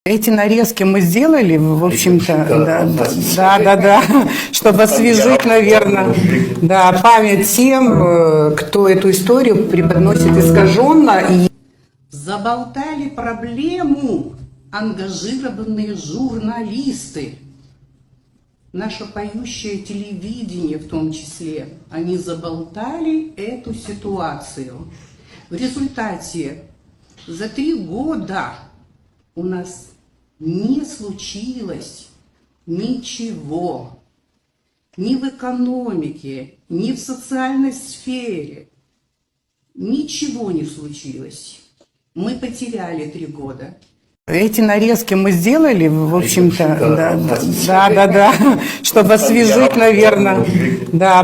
Эти нарезки мы сделали, в общем-то, да, чтобы освежить, наверное, память тем, кто эту историю преподносит искаженно. Заболтали проблему ангажированные журналисты, наше поющее телевидение в том числе. Они заболтали эту ситуацию. В результате за 3 года у нас не случилось ничего. Ни в экономике, ни в социальной сфере. Ничего не случилось. Мы потеряли 3 года. Эти нарезки мы сделали, в общем-то, чтобы освежить, наверное,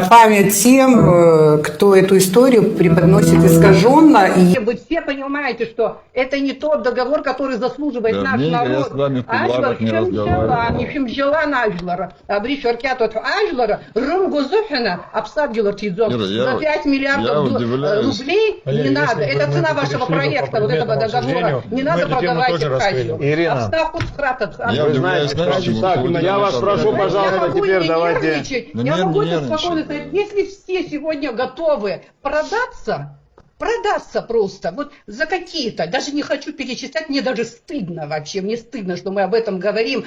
память тем, кто эту историю преподносит искаженно. Вы все понимаете, что это не тот договор, который заслуживает наш народ. За 5 миллиардов рублей не надо. Это цена вашего проекта, вот этого договора. Не надо продавать их. Ирина, я вас прошу, пожалуйста, теперь давайте... Я могу это спокойно сказать, если все сегодня готовы продаться просто, вот за какие-то, даже не хочу перечислять, мне даже стыдно вообще, мне стыдно, что мы об этом говорим.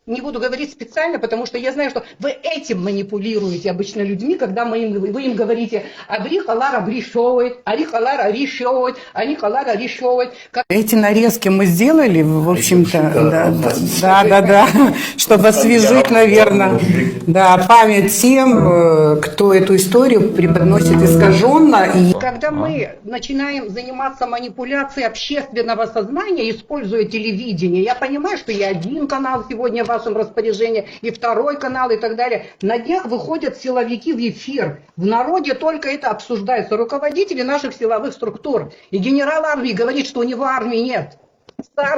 Не буду говорить специально, потому что я знаю, что вы этим манипулируете обычно людьми, когда вы им говорите «Абрихалара решивает», «Арихалара решивает», «Анихалара решивает». Эти нарезки мы сделали, в общем-то, чтобы освежить, наверное, память тем, кто эту историю преподносит искаженно. Когда мы начинаем заниматься манипуляцией общественного сознания, используя телевидение, я понимаю, что я один канал сегодня в вашем распоряжении, и 2-й канал, и так далее. На днях выходят силовики в эфир. В народе только это обсуждается. Руководители наших силовых структур. И генерал армии говорит, что у него армии нет. А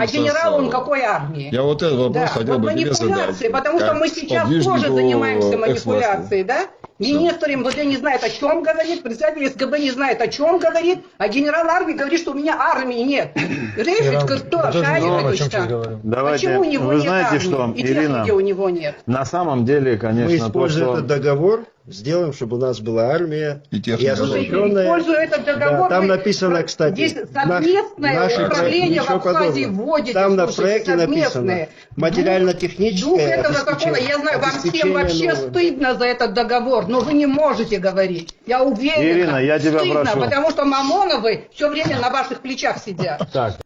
генерал он какой армии? Я вот этот вопрос хотел бы тебе задать. Потому что мы сейчас тоже занимаемся манипуляцией, да? Министр МВД не знает, о чем говорит, председатель СГБ не знает, о чем говорит, а генерал армии говорит, что у меня армии нет. Решечка кто? Почему у него вы нет знаете, армии? что, И Ирина, техники у него нет. на самом деле, конечно, мы используем этот договор, сделаем, чтобы у нас была армия И техника. освещенная. Используя этот договор, Там написано, кстати, здесь совместное управление в Абхазии вводите. Там на проекте написано материально-техническое Дух этого закона, я знаю, вам всем вообще стыдно за этот договор, но вы не можете говорить. Я уверена, Ирина, я тебя стыдно, прошу. потому что Мамоновы все время на ваших плечах сидят. Так.